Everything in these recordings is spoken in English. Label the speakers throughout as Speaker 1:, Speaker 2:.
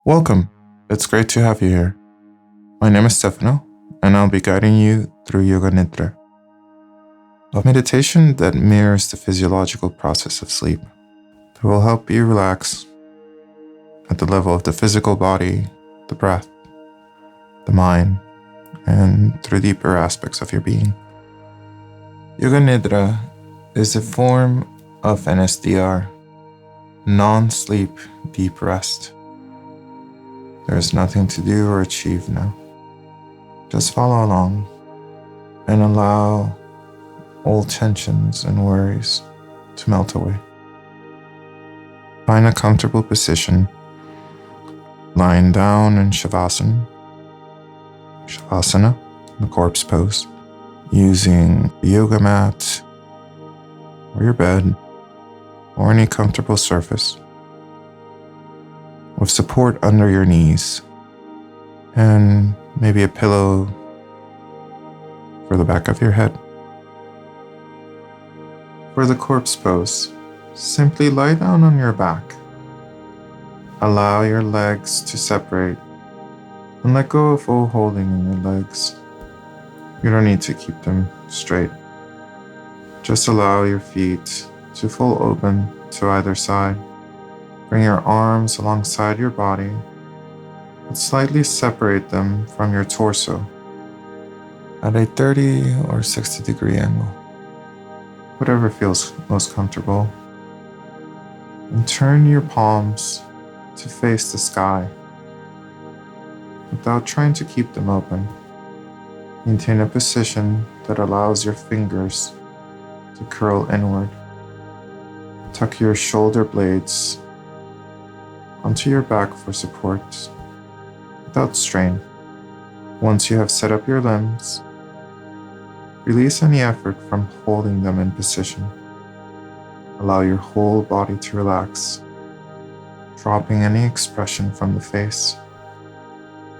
Speaker 1: Welcome. It's great to have you here. My name is Stefano, and I'll be guiding you through yoga-nidra, a meditation that mirrors the physiological process of sleep that will help you relax at the level of the physical body, the breath, the mind, and through deeper aspects of your being. Yoga-nidra is a form of NSDR, non-sleep deep rest. There is nothing to do or achieve now. Just follow along and allow all tensions and worries to melt away. Find a comfortable position, lying down in Shavasana, the corpse pose, using the yoga mat or your bed or any comfortable surface, with support under your knees and maybe a pillow for the back of your head. For the corpse pose, simply lie down on your back. Allow your legs to separate and let go of all holding in your legs. You don't need to keep them straight. Just allow your feet to fall open to either side. Bring your arms alongside your body, but slightly separate them from your torso at a 30 or 60 degree angle, whatever feels most comfortable. And turn your palms to face the sky without trying to keep them open. Maintain a position that allows your fingers to curl inward. Tuck your shoulder blades onto your back for support, without strain. Once you have set up your limbs, release any effort from holding them in position. Allow your whole body to relax, dropping any expression from the face,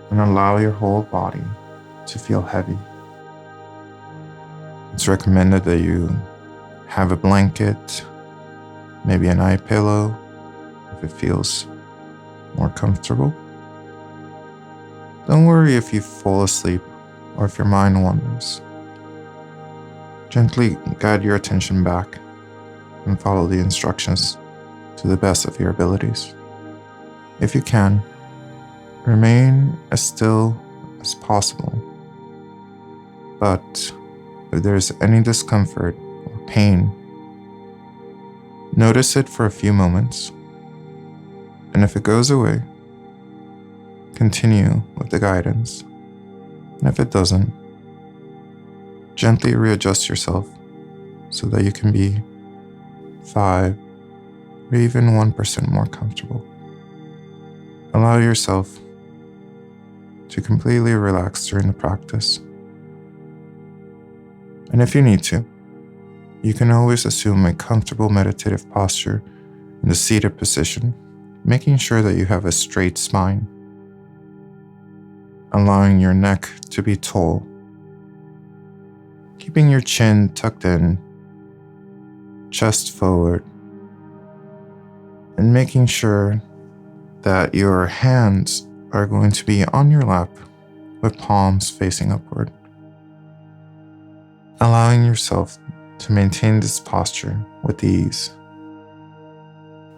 Speaker 1: and allow your whole body to feel heavy. It's recommended that you have a blanket, maybe an eye pillow, if it feels more comfortable. Don't worry if you fall asleep or if your mind wanders. Gently guide your attention back and follow the instructions to the best of your abilities. If you can, remain as still as possible. But if there is any discomfort or pain, notice it for a few moments. And if it goes away, continue with the guidance. And if it doesn't, gently readjust yourself so that you can be 5 or even 1% more comfortable. Allow yourself to completely relax during the practice. And if you need to, you can always assume a comfortable meditative posture in the seated position, making sure that you have a straight spine, allowing your neck to be tall, keeping your chin tucked in, chest forward, and making sure that your hands are going to be on your lap with palms facing upward. Allowing yourself to maintain this posture with ease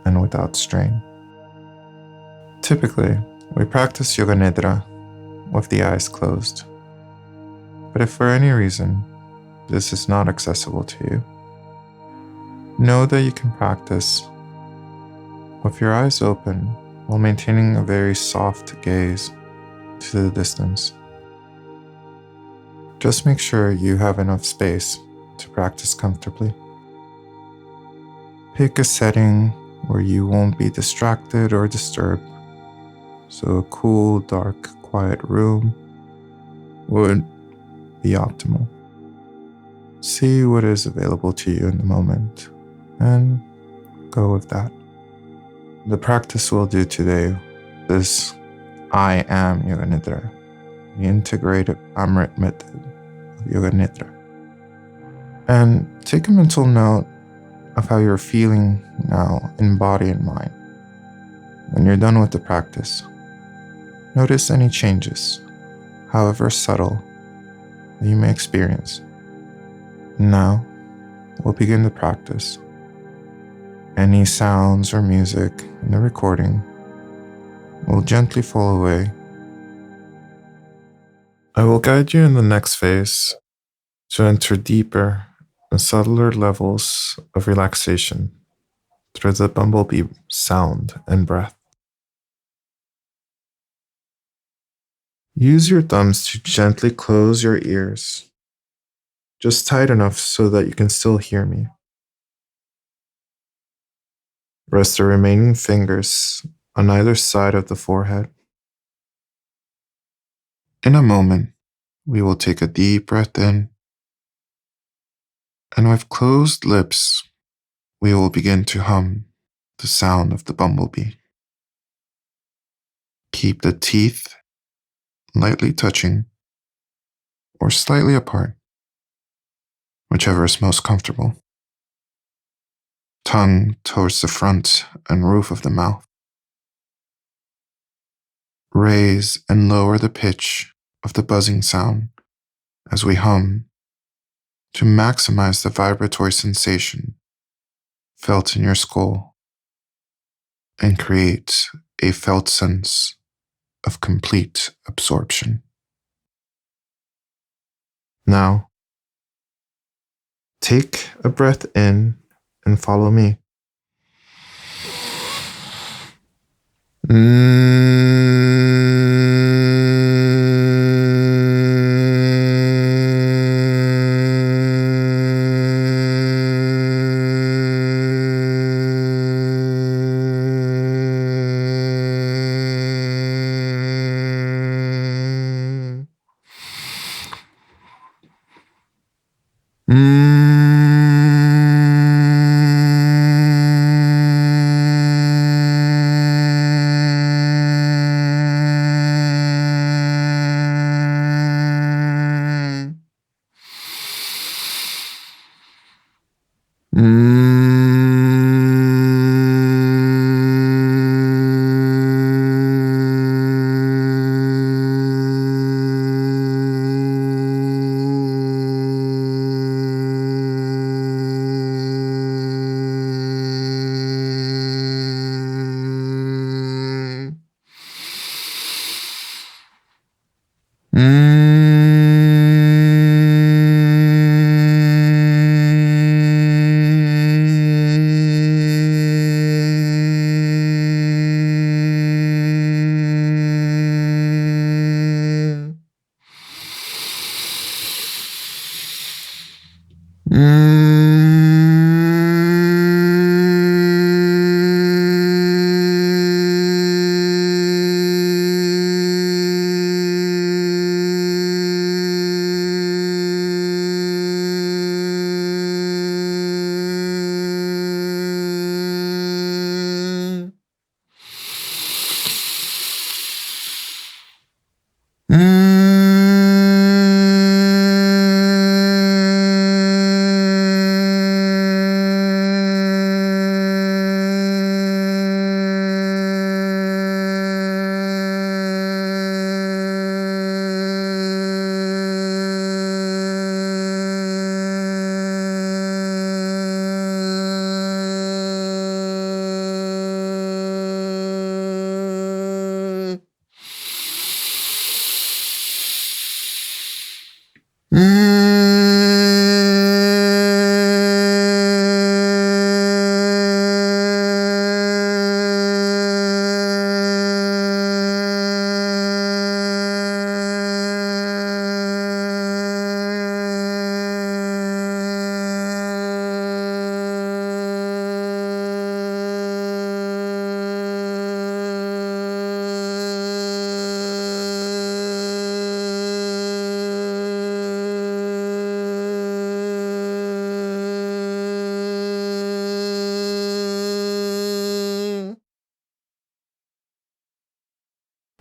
Speaker 1: and without strain. Typically, we practice yoga-nidra with the eyes closed. But if for any reason this is not accessible to you, know that you can practice with your eyes open while maintaining a very soft gaze to the distance. Just make sure you have enough space to practice comfortably. Pick a setting where you won't be distracted or disturbed. So a cool, dark, quiet room would be optimal. See what is available to you in the moment and go with that. The practice we'll do today is I Am Yoga-nidra, the integrated Amrit method of Yoga-nidra. And take a mental note of how you're feeling now in body and mind. When you're done with the practice, Notice any changes, however subtle, that you may experience. Now, we'll begin the practice. Any sounds or music in the recording will gently fall away. I will guide you in the next phase to enter deeper and subtler levels of relaxation through the Bumblebee sound and breath. Use your thumbs to gently close your ears, just tight enough so that you can still hear me. Rest the remaining fingers on either side of the forehead. In a moment, we will take a deep breath in, and with closed lips, we will begin to hum the sound of the bumblebee. Keep the teeth lightly touching or slightly apart, whichever is most comfortable. Tongue towards the front and roof of the mouth. Raise and lower the pitch of the buzzing sound as we hum to maximize the vibratory sensation felt in your skull and create a felt sense of complete absorption. Now, take a breath in and follow me.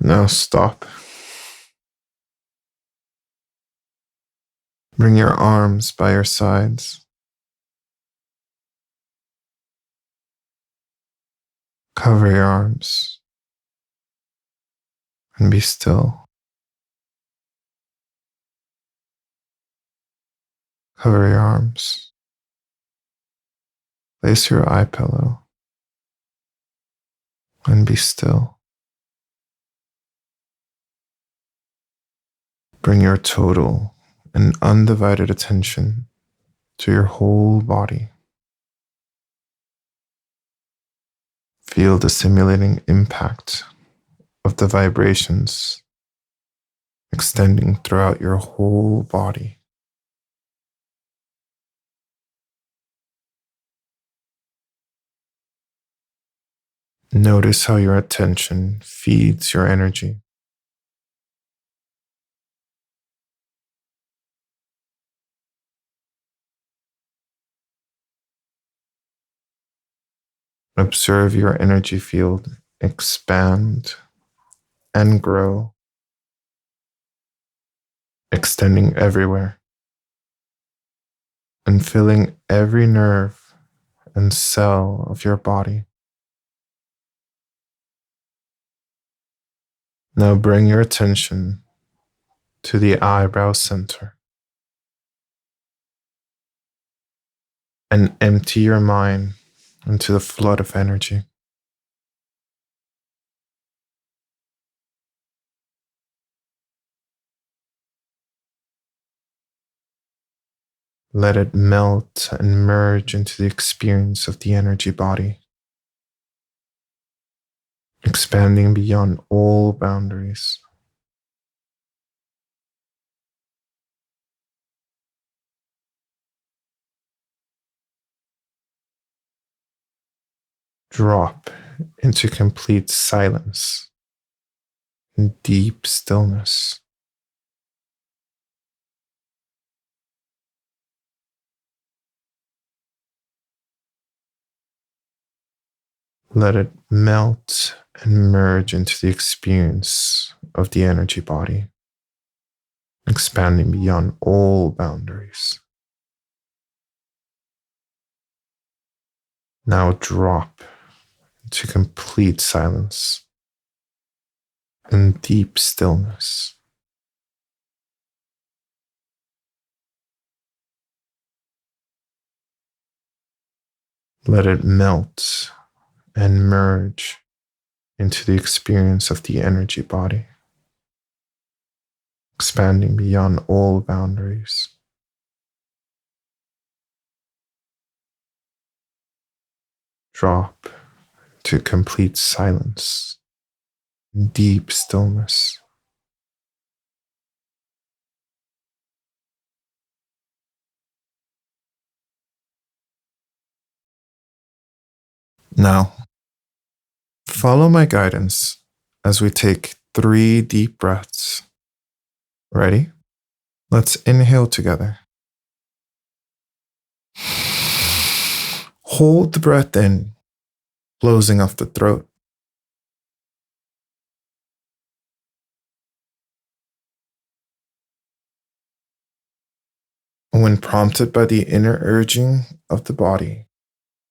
Speaker 1: Now stop. Bring your arms by your sides. Cover your arms and be still. Cover your arms. Place your eye pillow and be still. Bring your total and undivided attention to your whole body. Feel the stimulating impact of the vibrations extending throughout your whole body. Notice how your attention feeds your energy. Observe your energy field expand and grow, extending everywhere and filling every nerve and cell of your body. Now bring your attention to the eyebrow center and empty your mind into the flood of energy. Let it melt and merge into the experience of the energy body, expanding beyond all boundaries. Drop into complete silence and deep stillness. Let it melt and merge into the experience of the energy body, expanding beyond all boundaries. Now drop into complete silence and deep stillness. Let it melt and merge into the experience of the energy body, expanding beyond all boundaries. Drop to complete silence, deep stillness. Now, follow my guidance as we take 3 deep breaths. Ready? Let's inhale together. Hold the breath in, closing off the throat. When prompted by the inner urging of the body,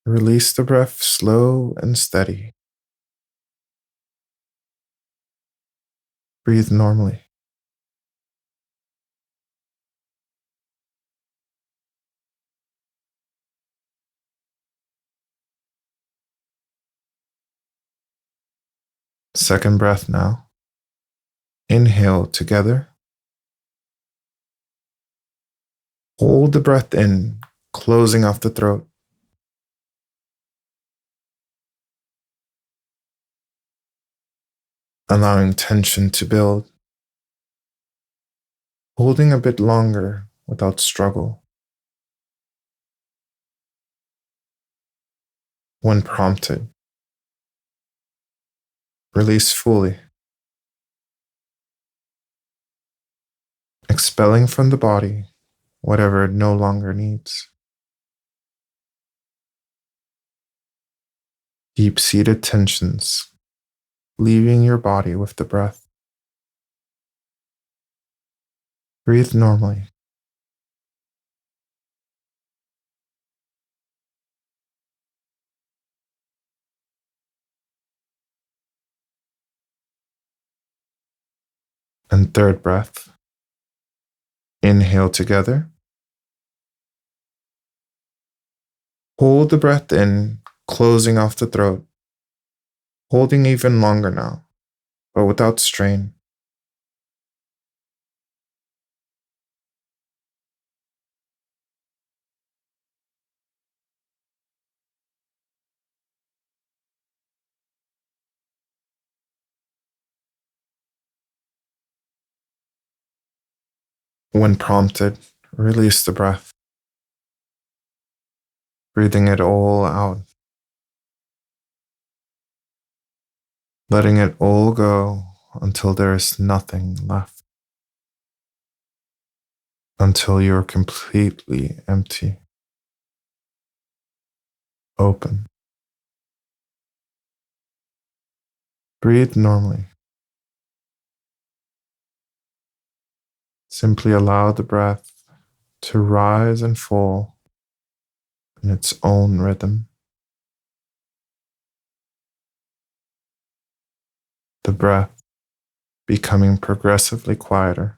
Speaker 1: release the breath slow and steady. Breathe normally. Second breath now. Inhale together. Hold the breath in, closing off the throat. Allowing tension to build. Holding a bit longer without struggle. When prompted, release fully, expelling from the body whatever it no longer needs. Deep-seated tensions, leaving your body with the breath. Breathe normally. And third breath. Inhale together. Hold the breath in, closing off the throat, holding even longer now, but without strain. When prompted, release the breath, breathing it all out, letting it all go until there is nothing left, until you're completely empty, open. Breathe normally. Simply allow the breath to rise and fall in its own rhythm. The breath becoming progressively quieter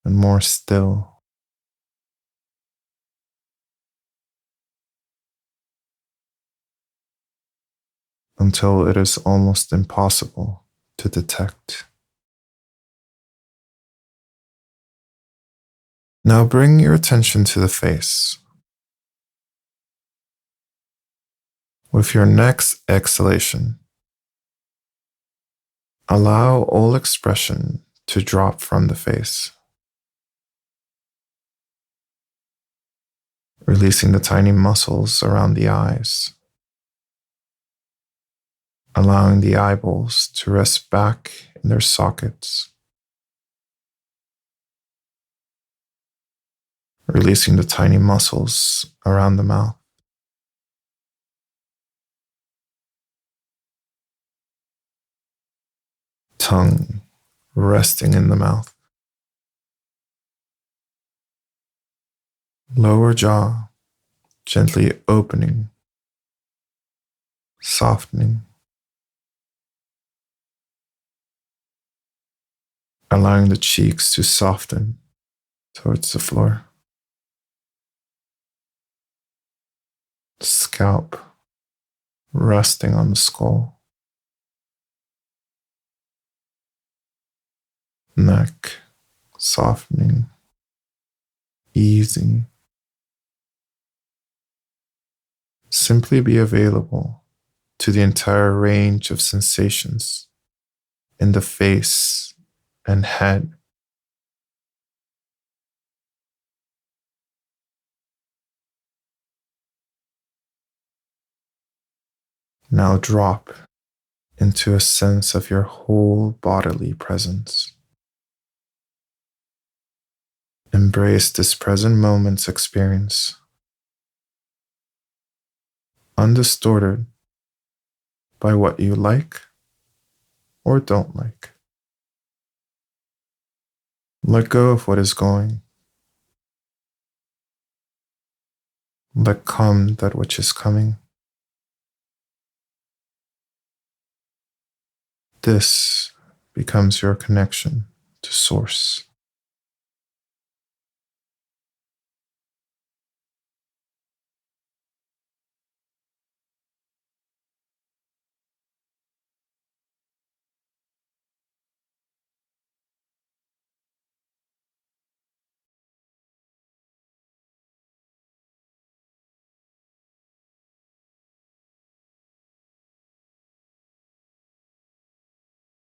Speaker 1: and more still until it is almost impossible to detect. Now bring your attention to the face. With your next exhalation, allow all expression to drop from the face, releasing the tiny muscles around the eyes, allowing the eyeballs to rest back in their sockets, releasing the tiny muscles around the mouth, tongue resting in the mouth, lower jaw gently opening, softening, allowing the cheeks to soften towards the floor, scalp resting on the skull, neck softening, easing. Simply be available to the entire range of sensations in the face and head. Now drop into a sense of your whole bodily presence. Embrace this present moment's experience, undistorted by what you like or don't like. Let go of what is going. Let come that which is coming. This becomes your connection to Source.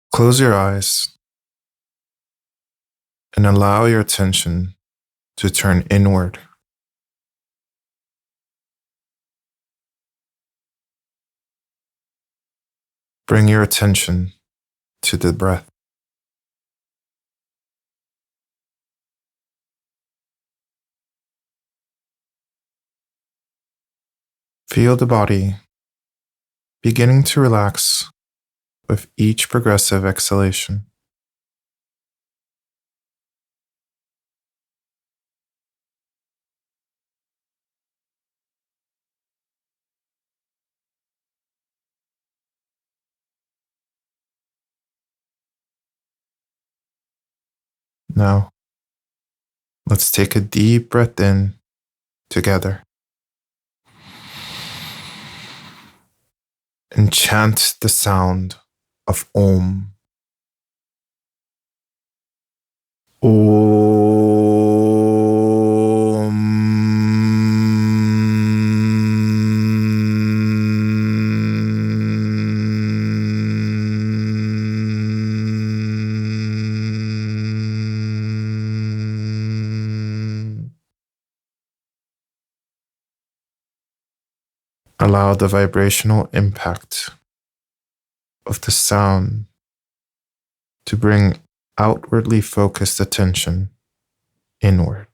Speaker 1: Close your eyes and allow your attention to turn inward. Bring your attention to the breath. Feel the body beginning to relax with each progressive exhalation. Now, let's take a deep breath in together and chant the sound of Om. Allow the vibrational impact of the sound to bring outwardly focused attention inward.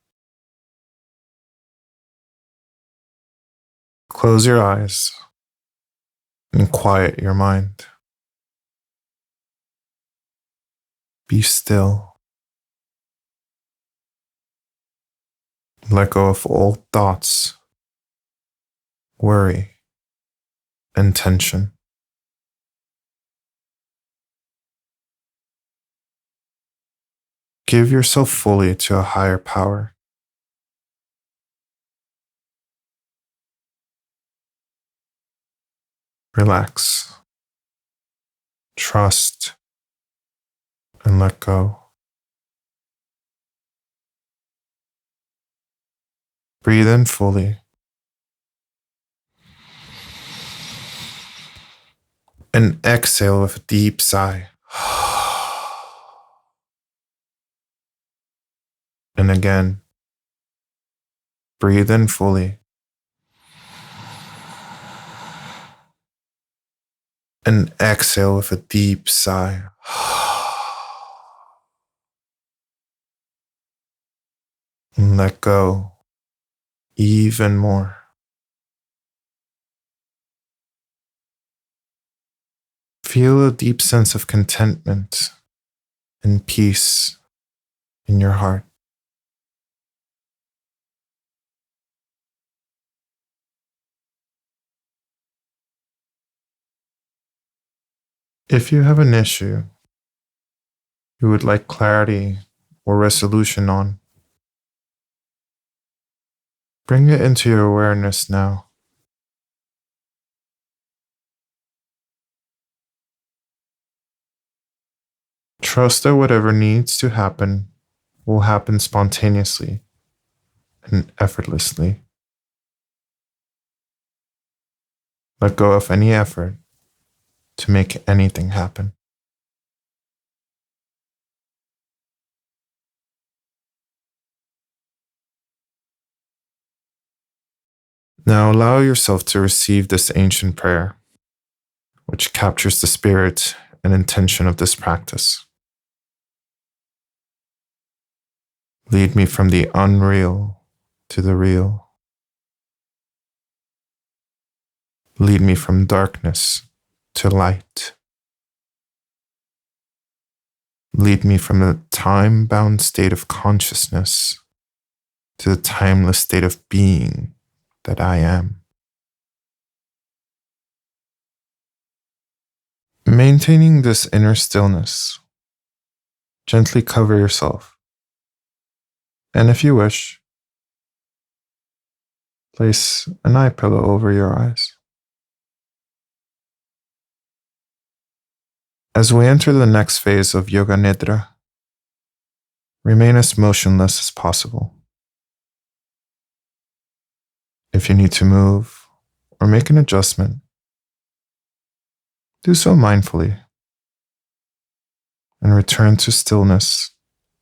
Speaker 1: Close your eyes and quiet your mind. Be still. Let go of all thoughts, worry, and tension. Give yourself fully to a higher power. Relax, trust, and let go. Breathe in fully and exhale with a deep sigh. And again, breathe in fully and exhale with a deep sigh. And let go even more. Feel a deep sense of contentment and peace in your heart. If you have an issue you would like clarity or resolution on, bring it into your awareness now. Trust that whatever needs to happen will happen spontaneously and effortlessly. Let go of any effort to make anything happen. Now allow yourself to receive this ancient prayer, which captures the spirit and intention of this practice. Lead me from the unreal to the real. Lead me from darkness to light. Lead me from the time-bound state of consciousness to the timeless state of being that I am. Maintaining this inner stillness, gently cover yourself, and if you wish, place an eye pillow over your eyes. As we enter the next phase of yoga-nidra, remain as motionless as possible. If you need to move or make an adjustment, do so mindfully and return to stillness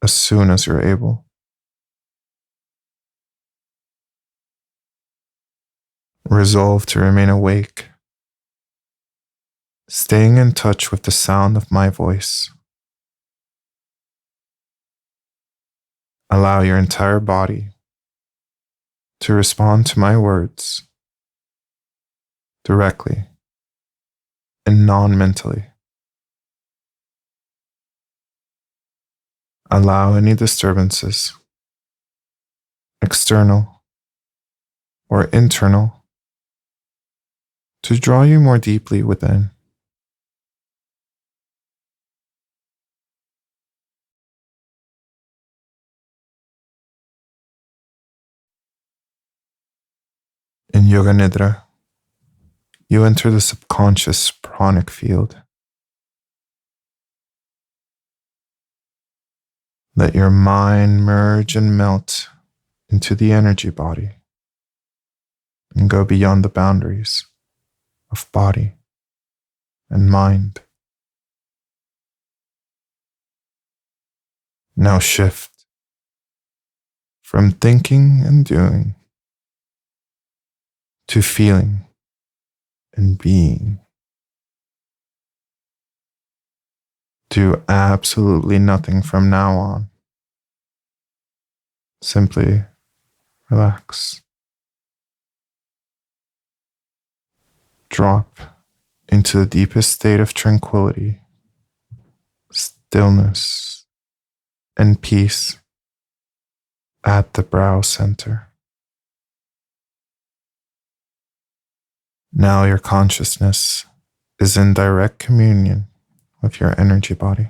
Speaker 1: as soon as you're able. Resolve to remain awake, staying in touch with the sound of my voice. Allow your entire body to respond to my words directly and non-mentally. Allow any disturbances, external or internal, to draw you more deeply within. yoga-nidra, you enter the subconscious pranic field. Let your mind merge and melt into the energy body and go beyond the boundaries of body and mind. Now shift from thinking and doing to feeling and being. Do absolutely nothing from now on. Simply relax. Drop into the deepest state of tranquility, stillness, and peace at the brow center. Now your consciousness is in direct communion with your energy body.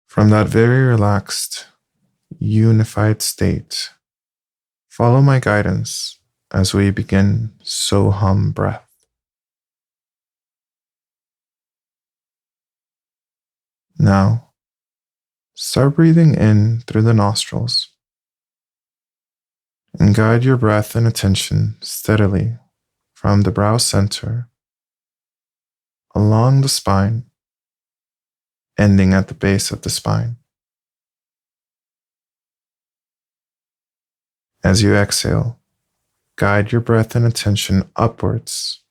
Speaker 1: From that very relaxed, unified state, follow my guidance as we begin So-Hum breath. Now, start breathing in through the nostrils and guide your breath and attention steadily from the brow center along the spine, ending at the base of the spine. As you exhale, guide your breath and attention upwards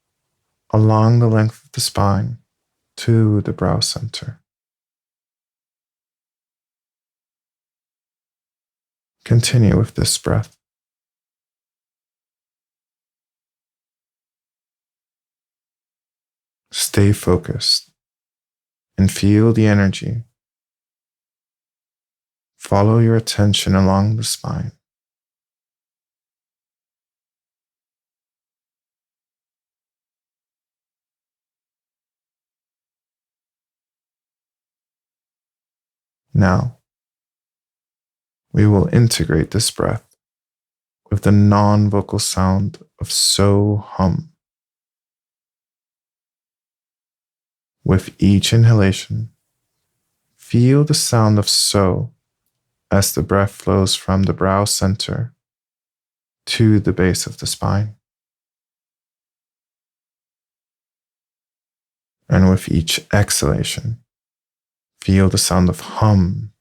Speaker 1: along the length of the spine to the brow center. Continue with this breath. Stay focused and feel the energy. Follow your attention along the spine. Now, we will integrate this breath with the non-vocal sound of So-Hum. With each inhalation, feel the sound of So as the breath flows from the brow center to the base of the spine. And with each exhalation, feel the sound of Hum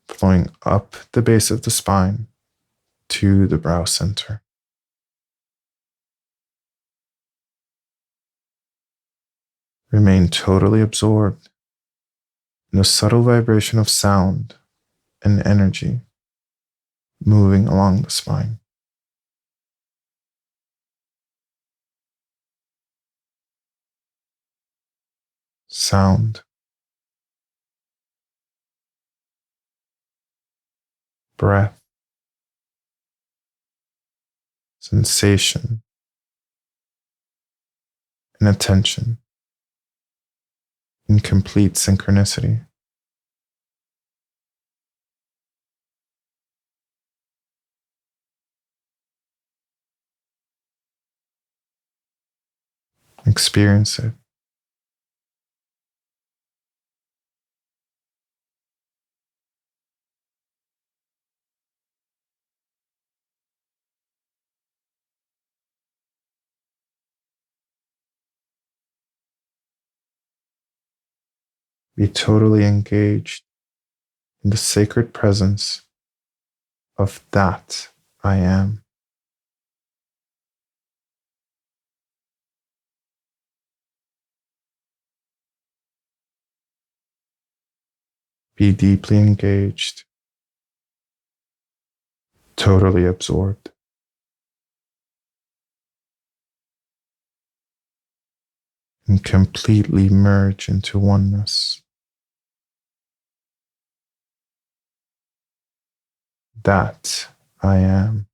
Speaker 1: flowing up the base of the spine to the brow center. Remain totally absorbed in the subtle vibration of sound and energy moving along the spine. Sound, breath, sensation, and attention in complete synchronicity. Experience it. Be totally engaged in the sacred presence of that I am. Be deeply engaged, totally absorbed. And completely merge into oneness. That I am.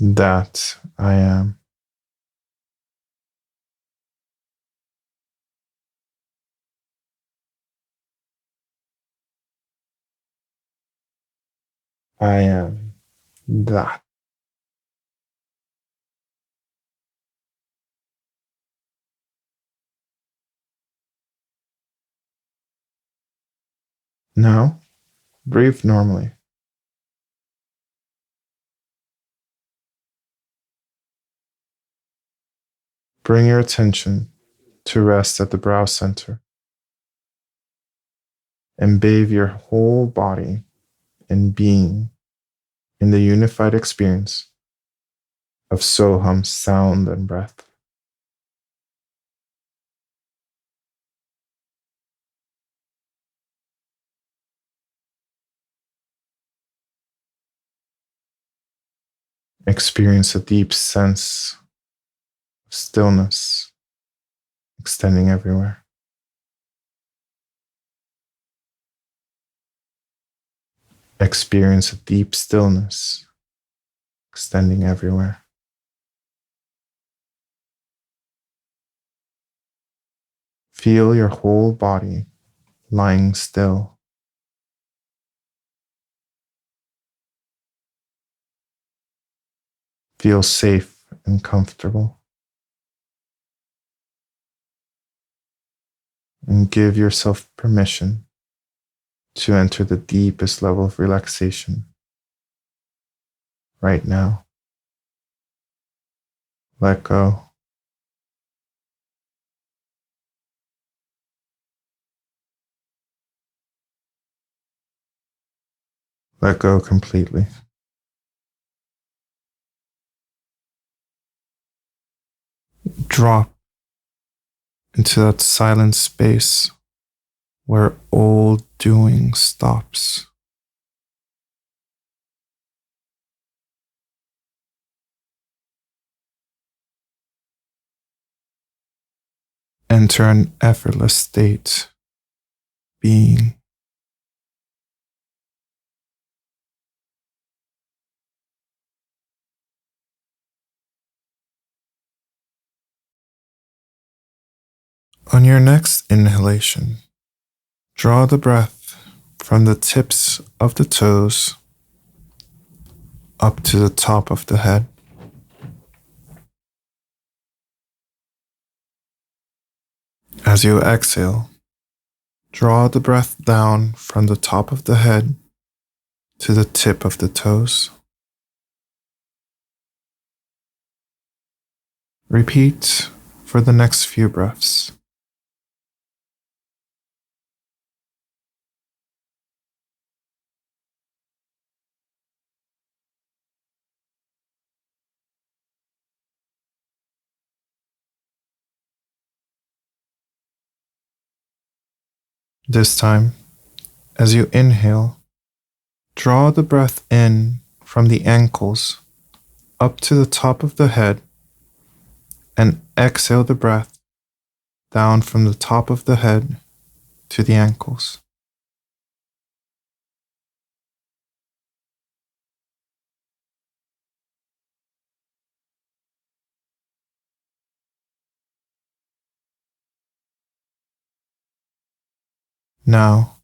Speaker 1: That I am. I am that. Now, breathe normally. Bring your attention to rest at the brow center and bathe your whole body and being in the unified experience of Soham sound and breath. Experience a deep sense of stillness extending everywhere. Experience a deep stillness extending everywhere. Feel your whole body lying still. Feel safe and comfortable. And give yourself permission to enter the deepest level of relaxation right now. Let go. Let go completely. Drop into that silent space where all doing stops. Enter an effortless state, being. On your next inhalation, draw the breath from the tips of the toes up to the top of the head. As you exhale, draw the breath down from the top of the head to the tip of the toes. Repeat for the next few breaths. This time, as you inhale, draw the breath in from the ankles up to the top of the head and exhale the breath down from the top of the head to the ankles. Now,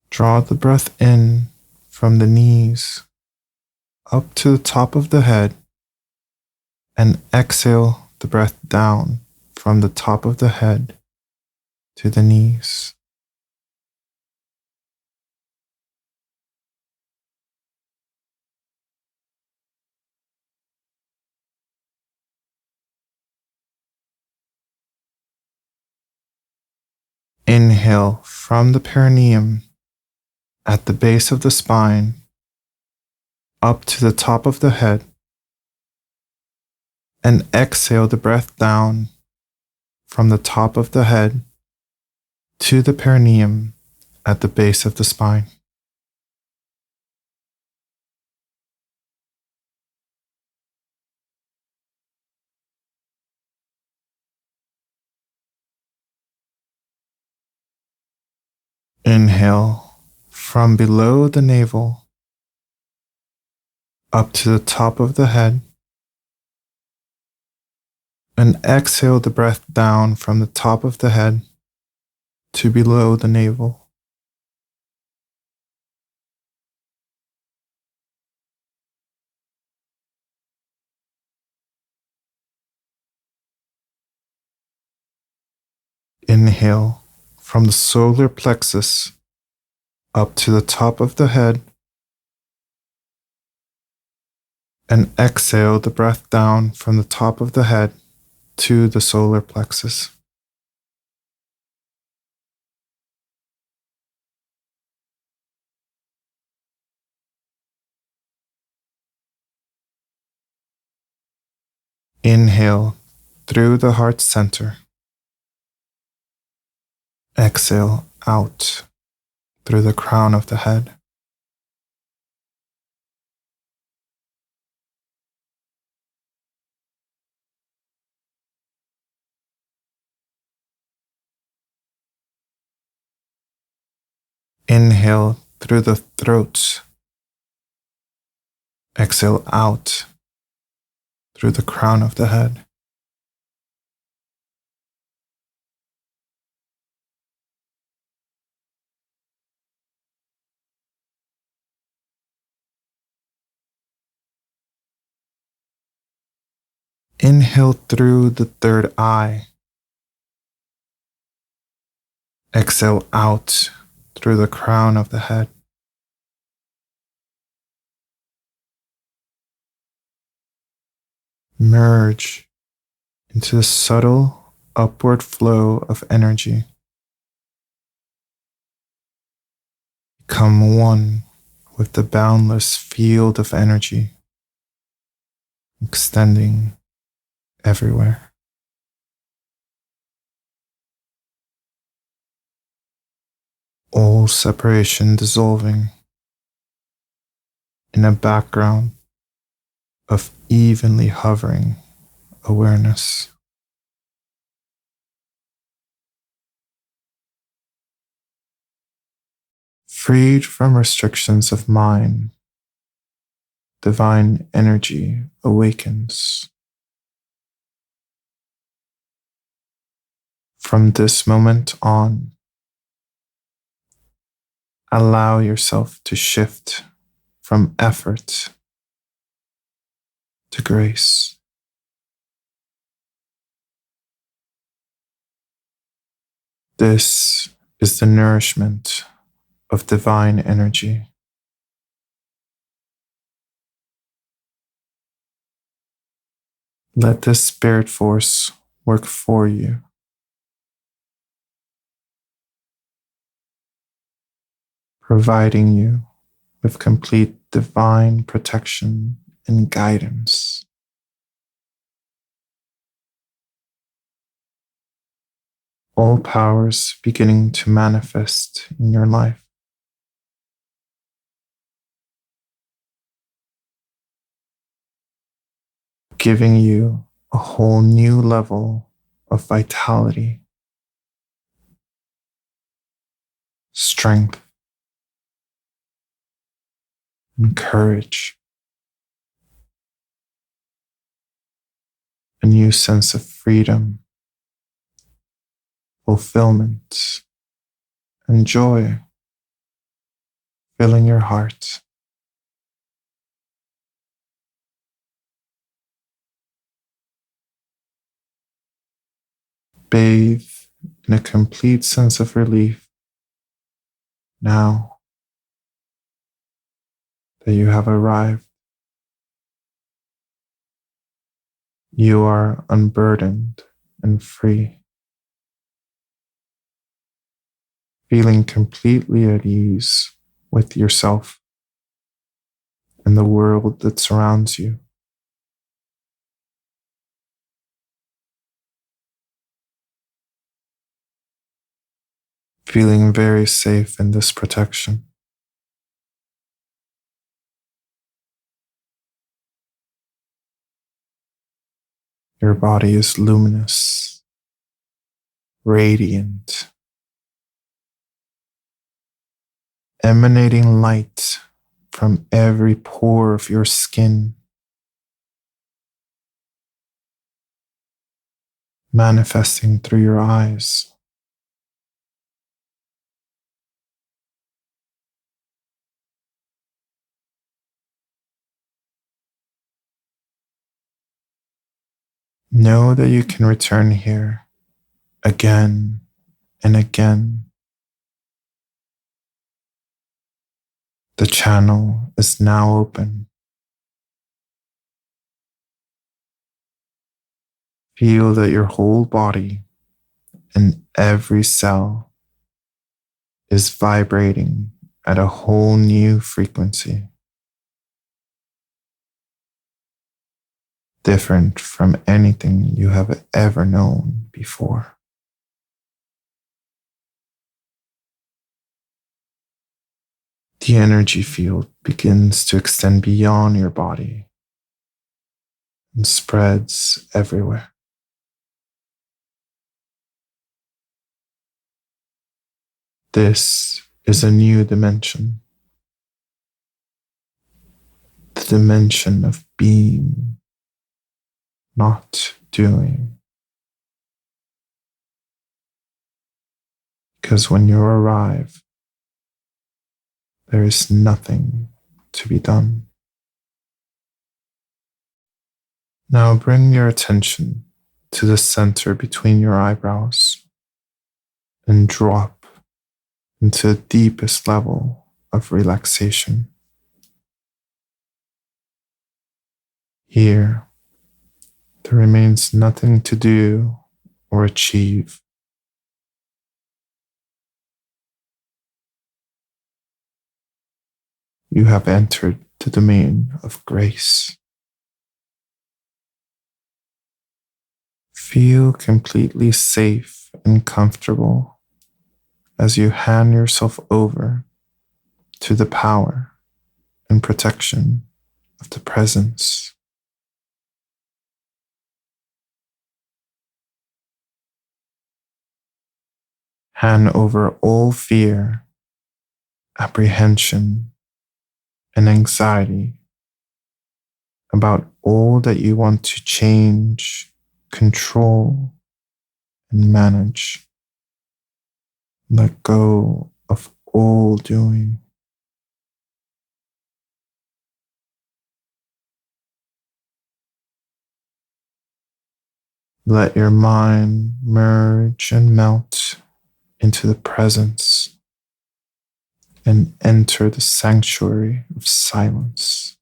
Speaker 1: draw the breath in from the knees up to the top of the head and exhale the breath down from the top of the head to the knees. Inhale from the perineum at the base of the spine up to the top of the head and exhale the breath down from the top of the head to the perineum at the base of the spine. Inhale from below the navel up to the top of the head and exhale the breath down from the top of the head to below the navel. Inhale from the solar plexus up to the top of the head, and exhale the breath down from the top of the head to the solar plexus. Inhale through the heart center. Exhale out through the crown of the head. Inhale through the throat. Exhale out through the crown of the head. Inhale through the third eye. Exhale out through the crown of the head. Merge into the subtle upward flow of energy. Become one with the boundless field of energy, extending everywhere. All separation dissolving in a background of evenly hovering awareness. Freed from restrictions of mind, divine energy awakens. From this moment on, allow yourself to shift from effort to grace. This is the nourishment of divine energy. Let this spirit force work for you, providing you with complete divine protection and guidance. All powers beginning to manifest in your life. Giving you a whole new level of vitality, strength, and courage. A new sense of freedom, fulfillment, and joy filling your heart. Bathe in a complete sense of relief now that you have arrived. You are unburdened and free, feeling completely at ease with yourself and the world that surrounds you. Feeling very safe in this protection. Your body is luminous, radiant, emanating light from every pore of your skin, manifesting through your eyes. Know that you can return here again and again. The channel is now open. Feel that your whole body and every cell is vibrating at a whole new frequency, different from anything you have ever known before. The energy field begins to extend beyond your body and spreads everywhere. This is a new dimension, the dimension of being, not doing. Because when you arrive, there is nothing to be done. Now bring your attention to the center between your eyebrows and drop into the deepest level of relaxation. Here, there remains nothing to do or achieve. You have entered the domain of grace. Feel completely safe and comfortable as you hand yourself over to the power and protection of the presence. Hand over all fear, apprehension, and anxiety about all that you want to change, control, and manage. Let go of all doing. Let your mind merge and melt into the presence and enter the sanctuary of silence.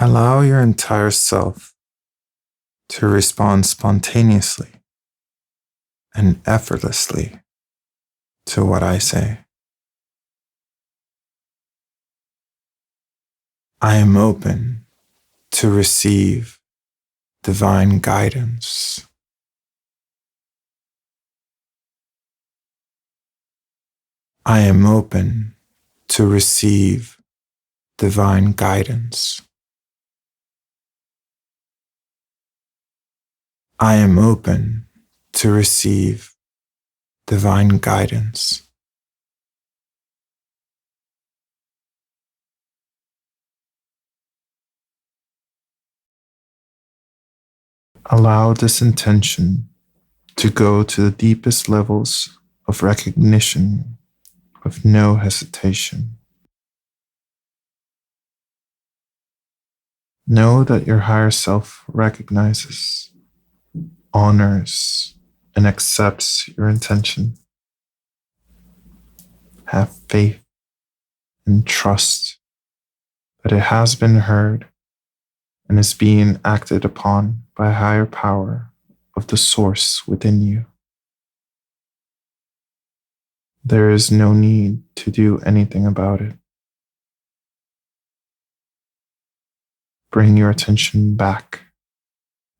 Speaker 1: Allow your entire self to respond spontaneously and effortlessly to what I say. I am open to receive divine guidance. I am open to receive divine guidance. I am open to receive divine guidance. Allow this intention to go to the deepest levels of recognition with no hesitation. Know that your higher self recognizes, honors, and accepts your intention. Have faith and trust that it has been heard and is being acted upon by a higher power of the source within you. There is no need to do anything about it. Bring your attention back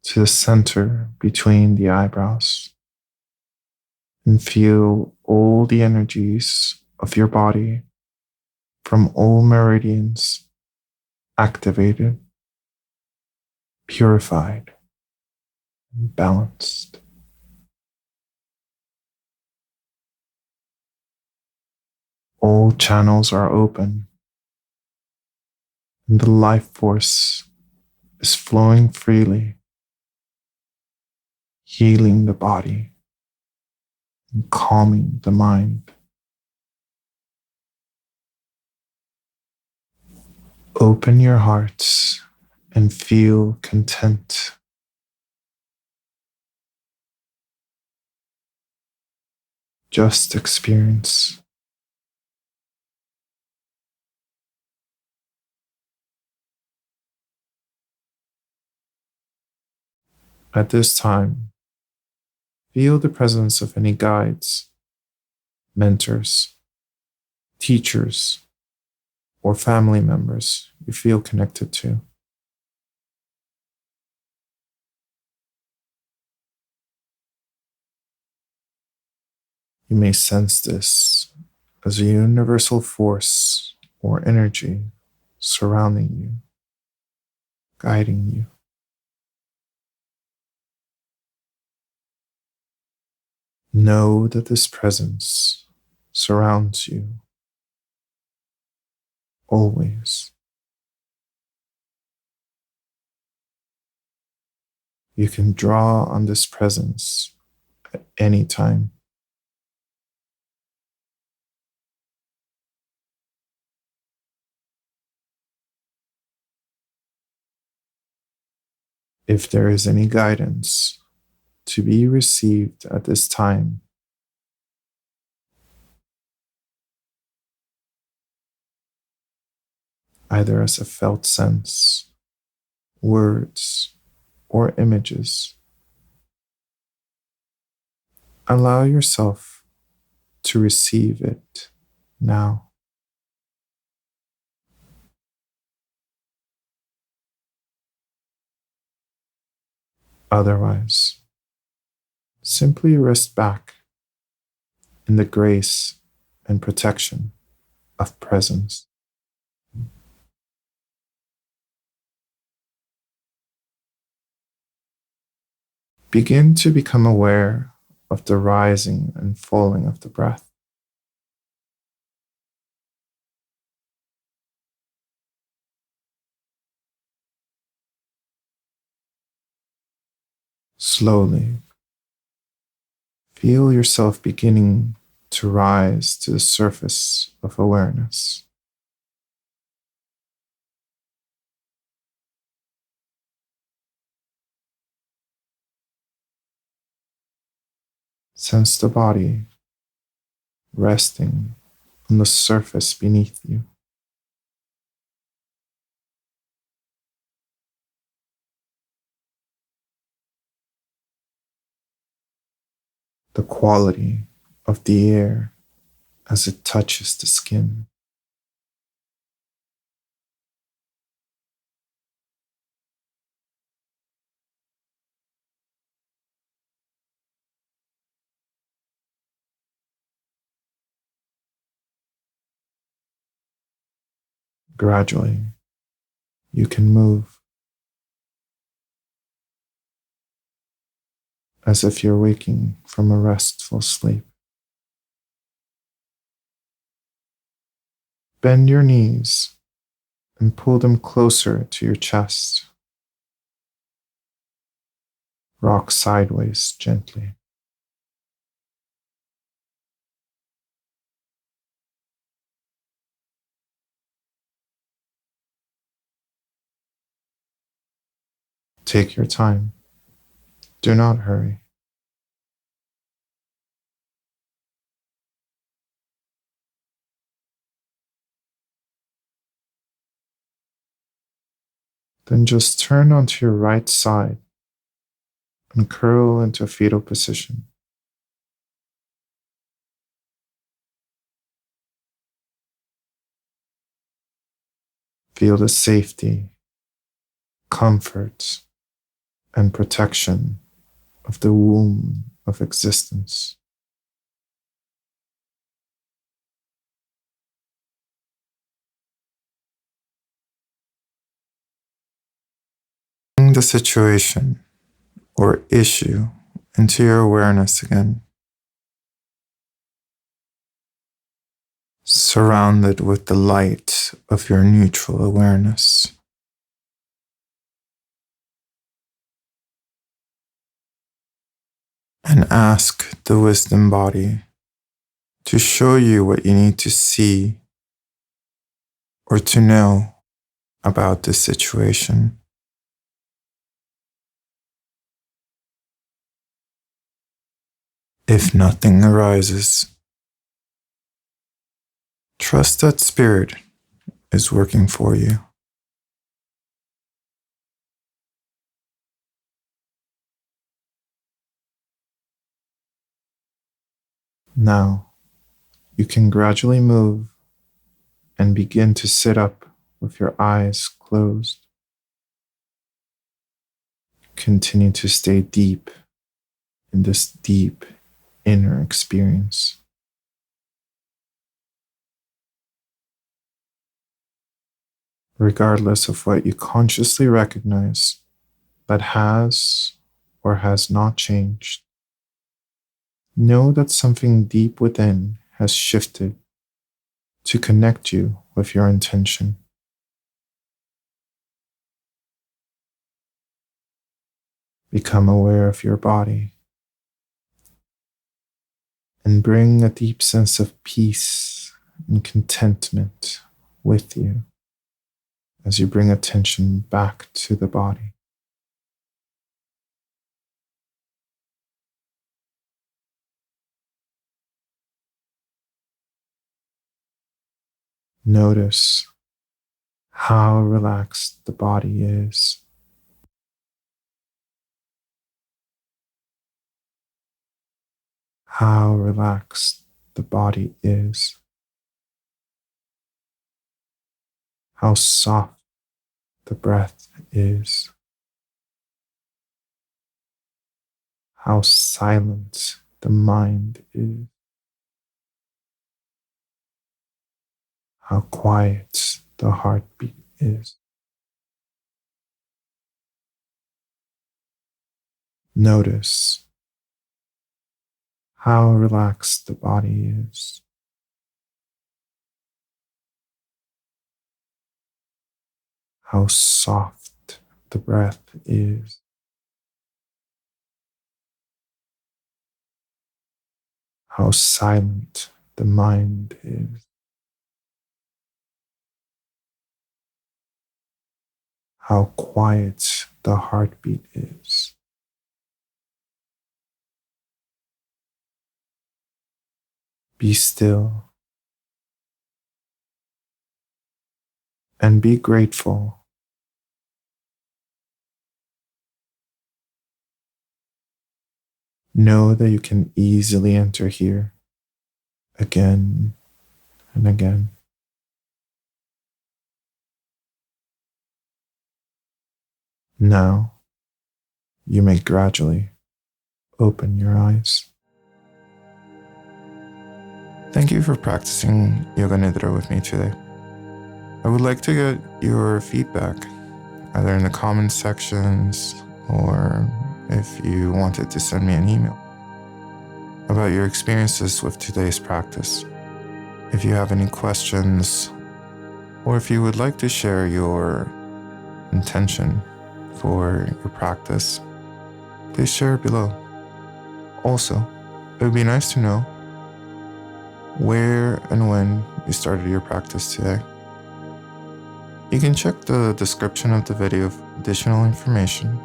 Speaker 1: to the center between the eyebrows and feel all the energies of your body from all meridians activated, purified, and balanced. All channels are open, and the life force is flowing freely, healing the body and calming the mind. Open your hearts and feel content. Just experience. At this time, feel the presence of any guides, mentors, teachers, or family members you feel connected to. You may sense this as a universal force or energy surrounding you, guiding you. Know that this presence surrounds you always. You can draw on this presence at any time. If there is any guidance to be received at this time, either as a felt sense, words, or images, allow yourself to receive it now. Otherwise, simply rest back in the grace and protection of presence. Begin to become aware of the rising and falling of the breath. Slowly, feel yourself beginning to rise to the surface of awareness. Sense the body resting on the surface beneath you. The quality of the air as it touches the skin. Gradually, you can move as if you're waking from a restful sleep. Bend your knees and pull them closer to your chest. Rock sideways gently. Take your time. Do not hurry. Then just turn onto your right side and curl into a fetal position. Feel the safety, comfort, and protection of the womb of existence. Bring the situation or issue into your awareness again. surrounded with the light of your neutral awareness. And ask the wisdom body to show you what you need to see or to know about this situation. If nothing arises, trust that spirit is working for you. Now, you can gradually move and begin to sit up with your eyes closed. Continue to stay deep in this deep inner experience. Regardless of what you consciously recognize that has or has not changed, know that something deep within has shifted to connect you with your intention. Become aware of your body and bring a deep sense of peace and contentment with you as you bring attention back to the body. Notice how relaxed the body is. How relaxed the body is. How soft the breath is. How silent the mind is. How quiet the heartbeat is. Notice how relaxed the body is. How soft the breath is. How silent the mind is. How quiet the heartbeat is. Be still and be grateful. Know that you can easily enter here again and again. Now, you may gradually open your eyes. Thank you for practicing yoga-nidra with me today. I would like to get your feedback, either in the comments sections or if you wanted to send me an email about your experiences with today's practice. If you have any questions, or if you would like to share your intention for your practice, please share it below. Also, it would be nice to know where and when you started your practice today. You can check the description of the video for additional information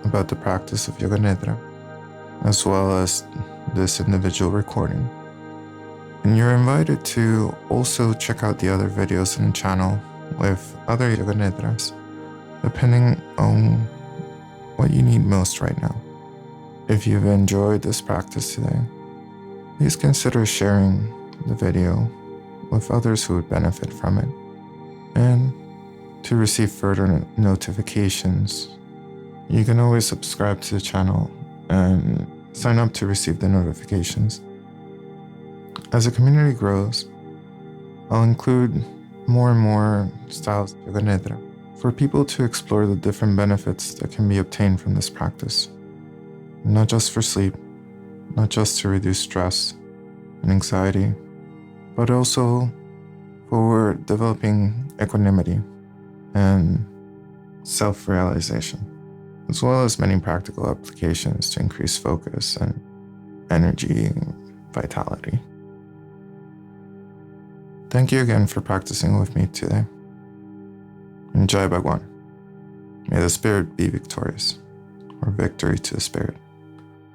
Speaker 1: about the practice of Yoga Nidra, as well as this individual recording. And you're invited to also check out the other videos in the channel with other Yoga Nidras, depending on what you need most right now. If you've enjoyed this practice today, please consider sharing the video with others who would benefit from it. And to receive further notifications, you can always subscribe to the channel and sign up to receive the notifications. As the community grows, I'll include more and more styles of Yoga Nidra for people to explore the different benefits that can be obtained from this practice. Not just for sleep, not just to reduce stress and anxiety, but also for developing equanimity and self-realization, as well as many practical applications to increase focus and energy and vitality. Thank you again for practicing with me today. And Jai Bhagwan. May the spirit be victorious, or victory to the spirit.